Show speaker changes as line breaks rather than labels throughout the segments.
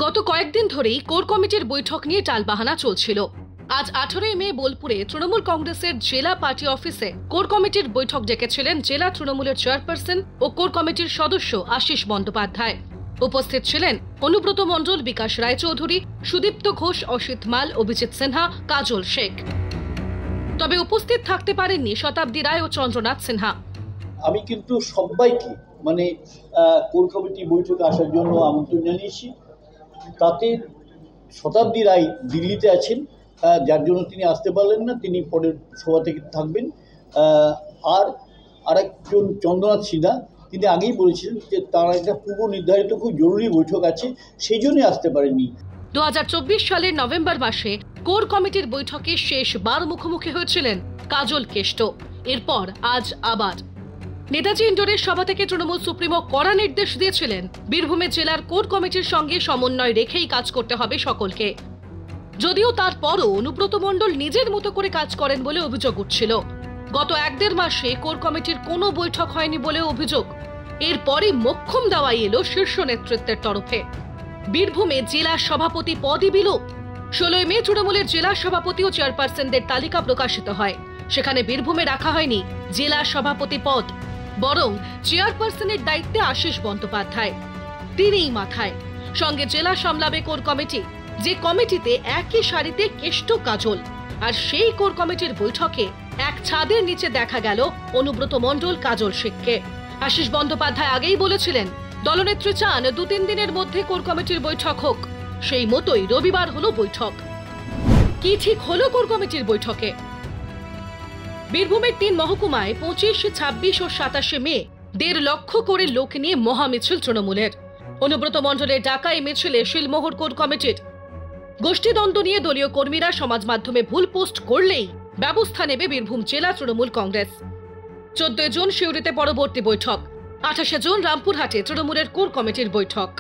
গত কয়েকদিন ধরেই কোর কমিটির বৈঠক নিয়ে টালবাহানা চলছিল। আজ 18 মে বোলপুরে তৃণমূল কংগ্রেসের জেলা পার্টি অফিসে কোর কমিটির বৈঠক ডেকেছিলেন জেলা তৃণমূলের চেয়ারপারসন ও কোর কমিটির সদস্য আশিস বন্দ্যোপাধ্যায়। উপস্থিত ছিলেন অনুব্রত মণ্ডল, বিকাশ রায়চৌধুরী, সুদীপ্ত ঘোষ, অসিত মাল, অভিজিৎ সিনহা, কাজল শেখ। তবে উপস্থিত থাকতে পারেননি শতাব্দী রায় ও চন্দ্রনাথ সিনহা।
আমি কিন্তু সবাইকে কোর কমিটি বৈঠকে আসার জন্য আমন্ত্রণ জানিয়েছি। তাতে শতাব্দী রায় দিল্লিতে আছেন, যার জন্য তিনি আসতে পারলেন না, তিনি পরের সভা থেকে থাকবেন। আর আরেকজন চন্দ্রনাথ সিনহা, তিনি আগেই বলেছিলেন যে তার একটা পূর্ব নির্ধারিত খুব জরুরি বৈঠক আছে, সেই জন্যই আসতে পারেননি।
2024 সালের নভেম্বর মাসে কোর কমিটির বৈঠকে শেষবার মুখোমুখি হয়েছিলেন কাজল কেষ্ট। এরপর আজ আবার নেতাজি ইন্ডোরের সভা থেকে তৃণমূল সুপ্রিমো কড়া নির্দেশ দিয়েছিলেন বীরভূমের জেলার কোর কমিটির সঙ্গে সমন্বয় রেখেই কাজ করতে হবে সকলকে। যদিও তারপরও অনুব্রত মণ্ডল নিজের মতো করে কাজ করেন বলে অভিযোগ উঠছিল। গত 1-1.5 মাসে কোর কমিটির কোনো বৈঠক হয়নি বলে অভিযোগ। এরপরে মোক্ষম দেওয়াই এলো শীর্ষ নেতৃত্বের তরফে। বীরভূমে জেলা সভাপতি পদই বিলোপ। 16 মে তৃণমূলের জেলা সভাপতি ও চেয়ারপারসনদের তালিকা প্রকাশিত হয়। সেখানে বীরভূমে রাখা হয়নি জেলা সভাপতি পদ, বরং চেয়ারপারসনের দায়িত্বে আশিস বন্দ্যোপাধ্যায়। তিনিই মাথায়। সঙ্গে জেলা সামলাবে কোর কমিটি, যে কমিটিতে একই সারিতে কেষ্ট, কাজল। আর সেই কোর কমিটির বৈঠকে এক ছাদের নিচে দেখা গেল অনুব্রত মণ্ডল, কাজল শেখকে। আশিস বন্দ্যোপাধ্যায় আগেই বলেছিলেন দলনেত্রী চান 2-3 দিনের মধ্যে কোর কমিটির বৈঠক হোক। সেই মতোই রবিবার হলো বৈঠক। কি ঠিক হলো কোর কমিটির বৈঠকে? বীরভূমের 3 মহকুমায় 25, 26 ও 27 মে 1.5 লক্ষ করে লোক নিয়ে মহামিছিল তৃণমূলের। অনুব্রত মণ্ডলের ডাকা এই মিছিলে শিলমোহর কোর কমিটির। গোষ্ঠীদ্বন্দ্ব নিয়ে দলীয় কর্মীরা সমাজ মাধ্যমে ভুল পোস্ট করলেই ব্যবস্থা নেবে বীরভূম জেলা তৃণমূল কংগ্রেস। 14 জুন সিউড়িতে পরবর্তী বৈঠক। 28 জুন রামপুরহাটে তৃণমূলের কোর কমিটির বৈঠক।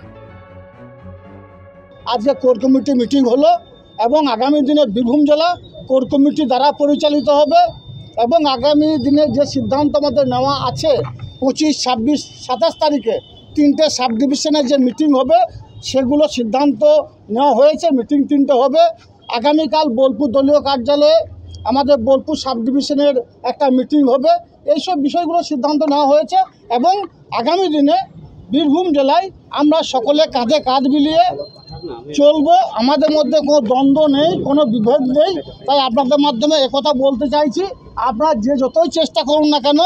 আজকে কোর কমিটি মিটিং হলো এবং আগামী দিনে বীরভূম জেলা কোর কমিটি দ্বারা পরিচালিত হবে এবং আগামী দিনে যে সিদ্ধান্ত আমাদের নেওয়া আছে 25, 26, 27 তারিখে 3টে সাব ডিভিশনের যে মিটিং হবে সেগুলো সিদ্ধান্ত নেওয়া হয়েছে। মিটিং 3টে হবে। আগামীকাল বোলপুর দলীয় কার্যালয়ে আমাদের বোলপুর সাব ডিভিশনের একটা মিটিং হবে। এইসব বিষয়গুলো সিদ্ধান্ত নেওয়া হয়েছে এবং আগামী দিনে বীরভূম জেলায় আমরা সকলে কাঁধে কাঁধ মিলিয়ে চলবো। আমাদের মধ্যে কোনো দ্বন্দ্ব নেই, কোনো বিভেদ নেই। তাই আপনাদের মাধ্যমে একথা বলতে চাইছি, আপনারা যে যতই চেষ্টা করুন না কেন,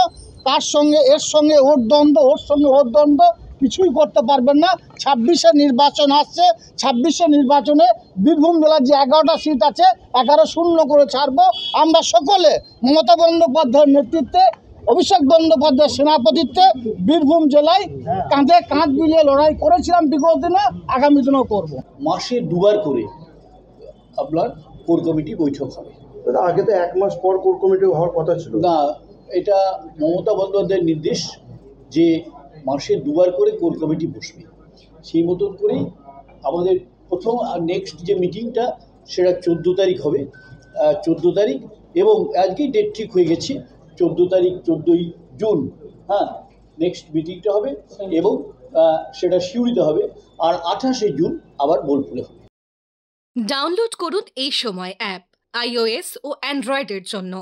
তার সঙ্গে এর সঙ্গে ওর দ্বন্দ্ব, ওর সঙ্গে ওর দ্বন্দ্ব কিছুই করতে পারবেন না। 26-এ নির্বাচন আসছে। 26-এ নির্বাচনে বীরভূম জেলার যে 11টা সিট আছে 11-0 করে ছাড়বো। আমরা সকলে মমতা বন্দ্যোপাধ্যায়ের নেতৃত্বে, অভিষেক বন্দ্যোপাধ্যায়ের সেনাপতিত্বে বীরভূম জেলায় কাঁধে কাঁধ মিলিয়ে লড়াই করেছিলাম বিগত দিনে, আগামী দিনেও করব।
মাসে 2বার করে আপনার কোর কমিটি বৈঠক হবে।
আগে তো 1 মাস পর কোর কমিটি হওয়ার কথা ছিল
না, এটা মমতা বন্দ্যোপাধ্যায়ের নির্দেশ যে মাসে 2বার করে কোর কমিটি বসবে। সেই মতন করেই আমাদের প্রথম আর নেক্সট যে মিটিংটা সেটা 14 তারিখ হবে। 14 তারিখ এবং আজকেই ডেট ঠিক হয়ে গেছে, 14 তারিখ 14ই জুন। নেক্সট মিটিংটা হবে এবং সেটা সিউড়িতে হবে। আর 28 জুন আবার বোলপুরে হবে।
ডাউনলোড করুন এই সময় অ্যাপ iOS ও অ্যান্ড্রয়েডের জন্য।